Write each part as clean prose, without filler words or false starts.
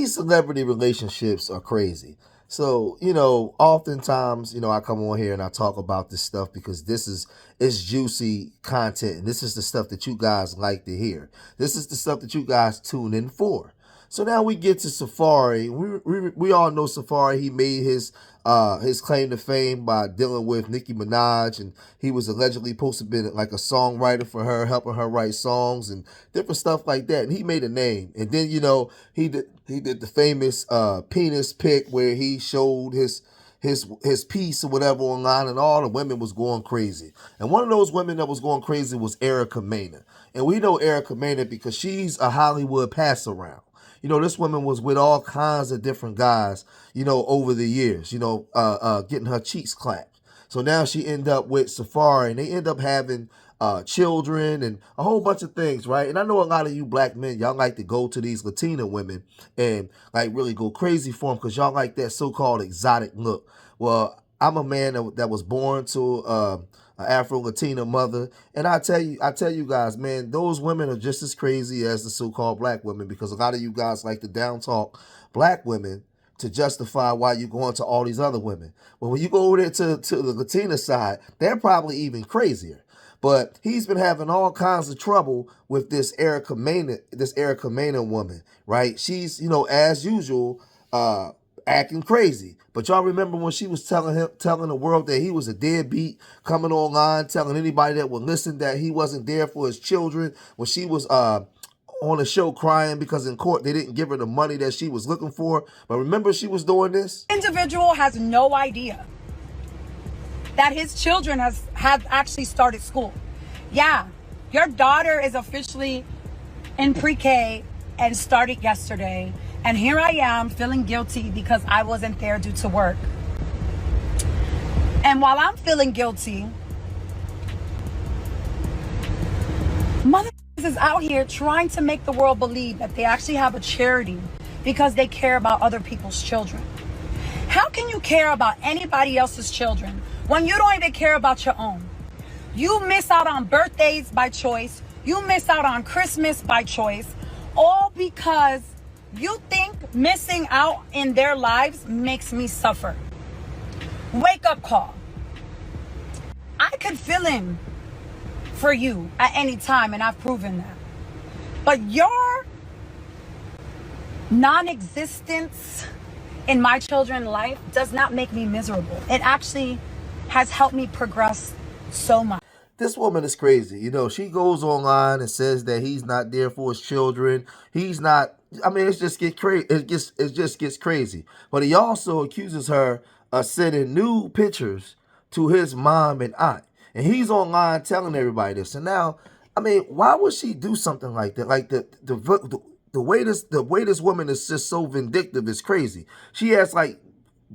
these celebrity relationships are crazy. So, oftentimes, I come on here and I talk about this stuff because it's juicy content, and this is the stuff that you guys like to hear. This is the stuff that you guys tune in for. So now we get to Safaree. We all know Safaree. He made his claim to fame by dealing with Nicki Minaj, and he was allegedly supposed to be like a songwriter for her, helping her write songs and different stuff like that. And he made a name. And then he did the famous penis pic where he showed his piece or whatever online, and all the women was going crazy. And one of those women that was going crazy was Mena. And we know Mena because she's a Hollywood pass around. This woman was with all kinds of different guys, over the years, getting her cheeks clapped. So now she ended up with Safaree, and they end up having children and a whole bunch of things, right? And I know a lot of you black men, y'all like to go to these Latina women and like really go crazy for them because y'all like that so-called exotic look. Well, I'm a man that was born to an Afro-Latina mother, and I tell you guys, man, those women are just as crazy as the so-called black women, because a lot of you guys like to down talk black women to justify why you're going to all these other women. But when you go over there to the Latina side, they're probably even crazier. But he's been having all kinds of trouble with this Erica Mena woman, right? She's, as usual, acting crazy. But y'all remember when she was telling the world that he was a deadbeat, coming online, telling anybody that would listen that he wasn't there for his children, when she was on a show crying because in court they didn't give her the money that she was looking for. But remember, she was doing this? Individual has no idea that his children have actually started school. Yeah, your daughter is officially in pre-K and started yesterday. And here I am feeling guilty because I wasn't there due to work. And while I'm feeling guilty, mother is out here trying to make the world believe that they actually have a charity because they care about other people's children. How can you care about anybody else's children when you don't even care about your own? You miss out on birthdays by choice. You miss out on Christmas by choice, all because you think missing out in their lives makes me suffer. Wake up call. I could fill in for you at any time, and I've proven that. But your non-existence in my children's life does not make me miserable. It actually has helped me progress so much. This woman is crazy. She goes online and says that he's not there for his children. He's not. I mean, it just gets crazy. But he also accuses her of sending nude pictures to his mom and aunt, and he's online telling everybody this. And now, I mean, why would she do something like that? Like the way this woman is just so vindictive is crazy. She has like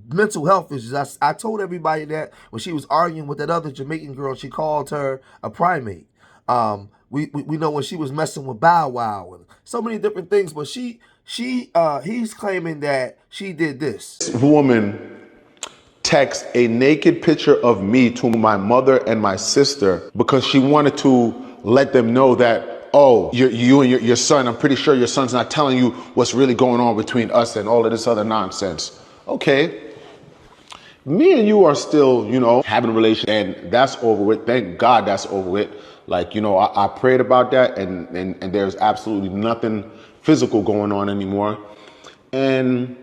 mental health issues. I told everybody that when she was arguing with that other Jamaican girl, she called her a primate. We know when she was messing with Bow Wow and so many different things, but he's claiming that she did this. This woman text a naked picture of me to my mother and my sister because she wanted to let them know that, oh, you and your son, I'm pretty sure your son's not telling you what's really going on between us and all of this other nonsense. Okay, me and you are still, having a relationship, and that's over with. Thank God that's over with. Like, I prayed about that, and there's absolutely nothing physical going on anymore. And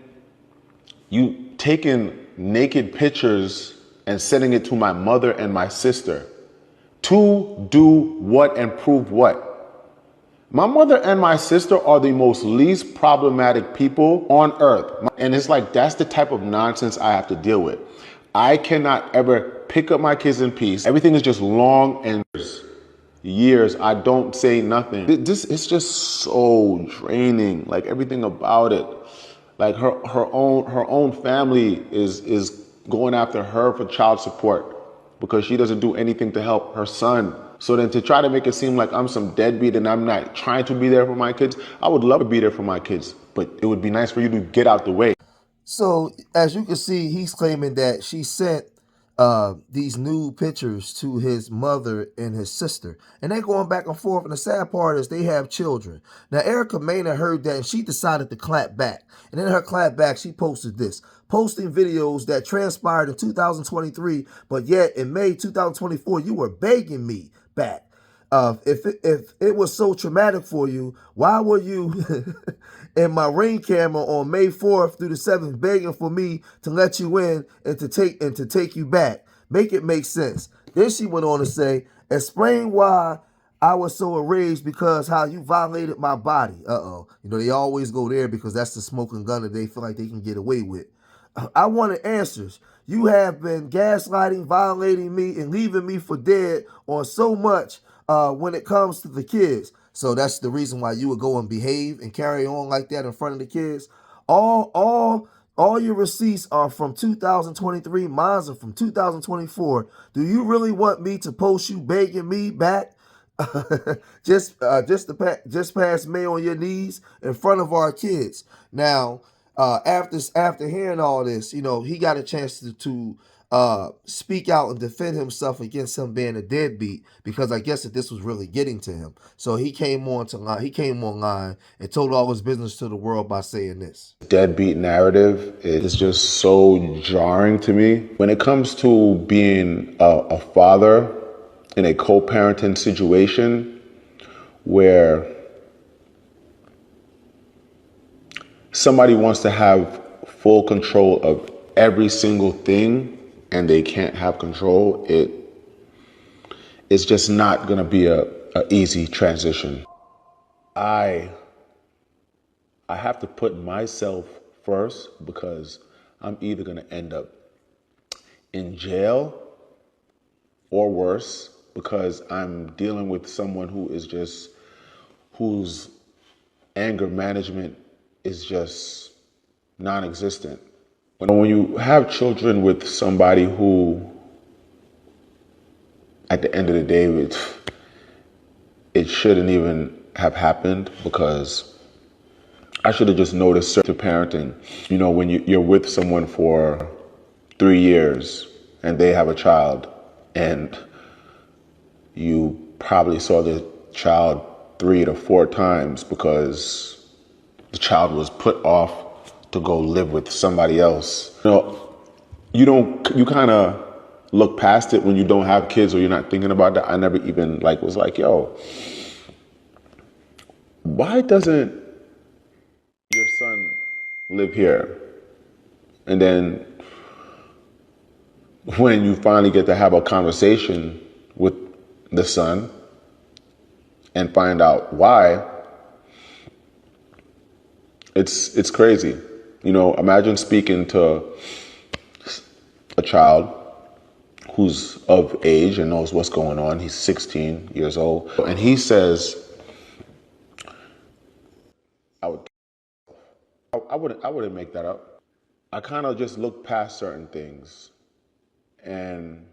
you taking naked pictures and sending it to my mother and my sister to do what and prove what? My mother and my sister are the most least problematic people on earth. And it's like, that's the type of nonsense I have to deal with. I cannot ever pick up my kids in peace. Everything is just long and years. I don't say nothing. It's just so draining. Like everything about it. Like her own family is going after her for child support because she doesn't do anything to help her son. So then to try to make it seem like I'm some deadbeat and I'm not trying to be there for my kids, I would love to be there for my kids, but it would be nice for you to get out the way. So as you can see, he's claiming that she sent these nude pictures to his mother and his sister, and they going back and forth. And the sad part is they have children. Now Erica Mena heard that, and she decided to clap back. And in her clap back, she posted this, posting videos that transpired in 2023, but yet in May 2024, you were begging me back. If it was so traumatic for you, why were you in my Ring camera on May 4th through the 7th begging for me to let you in and to take you back? Make it make sense. Then she went on to say, explain why I was so enraged because how you violated my body. You know, they always go there because that's the smoking gun that they feel like they can get away with. I wanted answers. You have been gaslighting, violating me, and leaving me for dead on so much when it comes to the kids. So that's the reason why you would go and behave and carry on like that in front of the kids. All your receipts are from 2023. Mine are from 2024. Do you really want me to post you begging me back? just past May on your knees in front of our kids. Now, after hearing all this, you know, he got a chance to speak out and defend himself against him being a deadbeat, because I guess that this was really getting to him. So he came online and told all his business to the world by saying this. Deadbeat narrative is just so jarring to me. When it comes to being a father in a co-parenting situation where somebody wants to have full control of every single thing and they can't have control, it's just not going to be a easy transition. I have to put myself first because I'm either going to end up in jail or worse, because I'm dealing with someone whose anger management is just non-existent. When you have children with somebody who, at the end of the day, it shouldn't even have happened, because I should have just noticed certain parenting. You know, when you're with someone for 3 years and they have a child, and you probably saw the child 3 to 4 times because the child was put off to go live with somebody else. You know, you kind of look past it when you don't have kids or you're not thinking about that. I never even was like, yo, why doesn't your son live here? And then when you finally get to have a conversation with the son and find out why, it's crazy. You know, imagine speaking to a child who's of age and knows what's going on. He's 16 years old, and he says, I wouldn't make that up. I kind of just looked past certain things and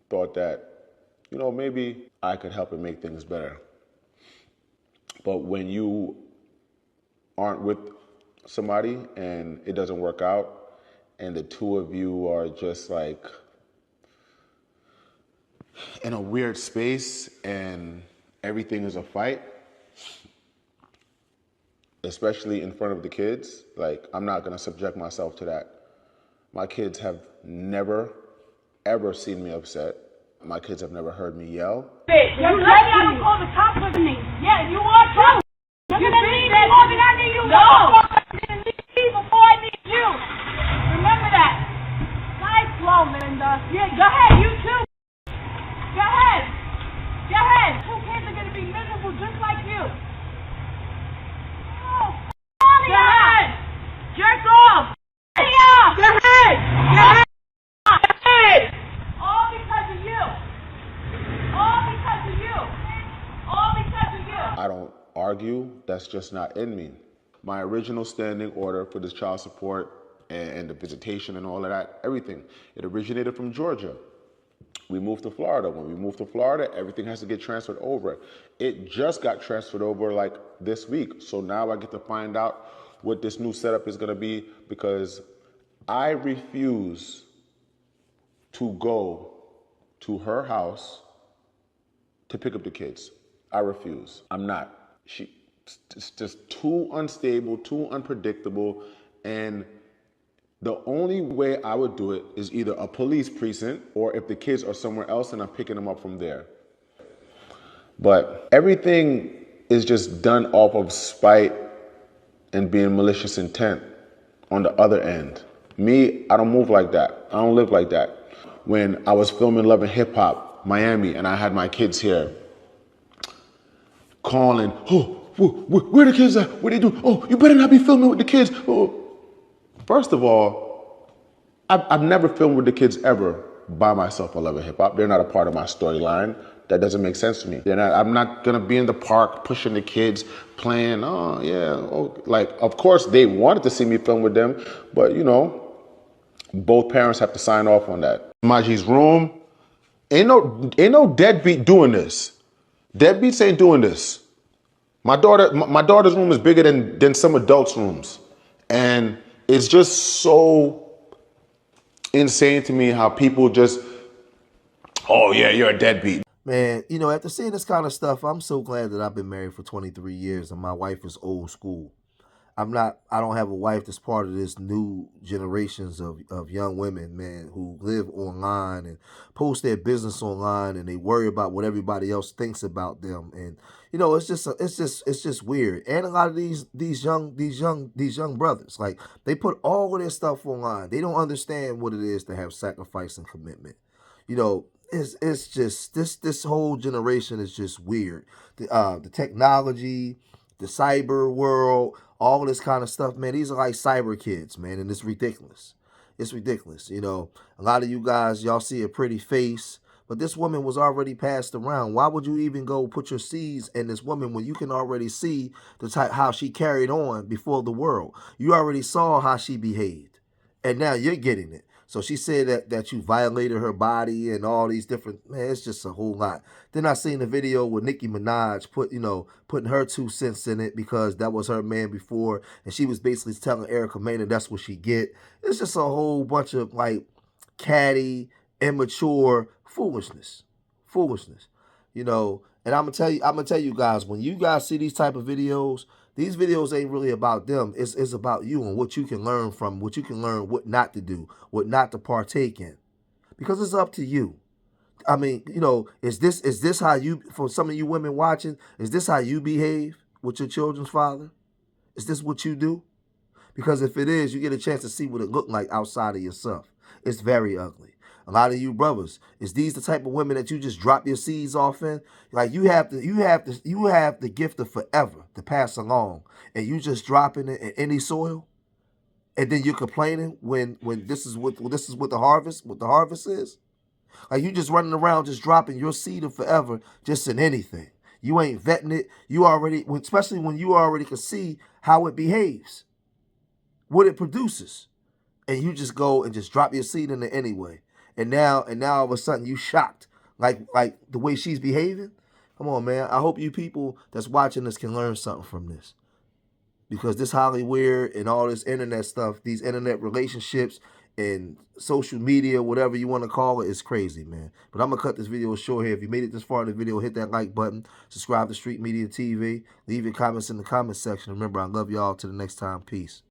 thought that, you know, maybe I could help and make things better. But when you aren't with somebody and it doesn't work out, and the two of you are just like in a weird space and everything is a fight, especially in front of the kids, like, I'm not gonna subject myself to that. My kids have never, ever seen me upset. My kids have never heard me yell. You let me out and call the cops with me. Yeah, you are too. You didn't leave me more than I need you. No. I didn't leave before I need you. Remember that. Nice flow, Linda. Yeah, go ahead, you too. Go ahead. Go ahead. 2 kids are going to be miserable just like you. Oh, go ahead. Jerk off. Go ahead. Go ahead. All because of you. All because of you. All because of you. I don't argue. That's just not in me. My original standing order for this child support and the visitation and all of that, everything, it originated from Georgia. We moved to Florida. When we moved to Florida, everything has to get transferred over. It just got transferred over like this week. So now I get to find out what this new setup is going to be, because I refuse to go to her house to pick up the kids. I refuse. I'm not. It's just too unstable, too unpredictable, and the only way I would do it is either a police precinct or if the kids are somewhere else and I'm picking them up from there. But everything is just done off of spite and being malicious intent on the other end. Me, I don't move like that. I don't live like that. When I was filming Love and Hip Hop, Miami, and I had my kids here, calling, oh, where the kids at? What they do? Oh, you better not be filming with the kids. Oh. First of all, I've never filmed with the kids ever by myself on Love and Hip Hop. They're not a part of my storyline. That doesn't make sense to me. I'm not gonna be in the park pushing the kids, playing, oh yeah. Oh. Like, of course they wanted to see me film with them, but you know, both parents have to sign off on that. Maji's room, ain't no deadbeat doing this. Deadbeats ain't doing this. My daughter's room is bigger than some adults' rooms. And it's just so insane to me how people just, oh yeah, you're a deadbeat. Man, you know, after seeing this kind of stuff, I'm so glad that I've been married for 23 years and my wife is old school. I don't have a wife that's part of this new generations of young women, man, who live online and post their business online and they worry about what everybody else thinks about them. And, you know, it's just weird. And a lot of these young brothers, like, they put all of their stuff online. They don't understand what it is to have sacrifice and commitment. You know, it's just this whole generation is just weird. The technology, the cyber world, all this kind of stuff, man. These are like cyber kids, man, and it's ridiculous. It's ridiculous. You know, a lot of you guys, y'all see a pretty face, but this woman was already passed around. Why would you even go put your seeds in this woman when you can already see the type how she carried on before the world? You already saw how she behaved, and now you're getting it. So she said that you violated her body and all these different, man, it's just a whole lot. Then I seen the video with Nicki Minaj putting her 2 cents in it because that was her man before, and she was basically telling Erica Mena that's what she get. It's just a whole bunch of like catty, immature foolishness. Foolishness. You know, and I'm gonna tell you guys, when you guys see these type of videos, these videos ain't really about them. It's about you and what you can learn from, what you can learn, what not to do, what not to partake in. Because it's up to you. I mean, you know, is this how you, for some of you women watching, is this how you behave with your children's father? Is this what you do? Because if it is, you get a chance to see what it looked like outside of yourself. It's very ugly. A lot of you brothers, is these the type of women that you just drop your seeds off in? Like you have the gift of forever to pass along, and you just dropping it in any soil, and then you're complaining when this is what the harvest is. Like you just running around just dropping your seed of forever just in anything. You ain't vetting it. You already, especially when you already can see how it behaves, what it produces, and you just go and just drop your seed in it anyway. And now all of a sudden you shocked like the way she's behaving. Come on, man. I hope you people that's watching this can learn something from this. Because this Hollywood and all this internet stuff, these internet relationships and social media, whatever you want to call it, is crazy, man. But I'm going to cut this video short here. If you made it this far in the video, hit that like button. Subscribe to Street Media TV. Leave your comments in the comment section. Remember, I love y'all. Till the next time. Peace.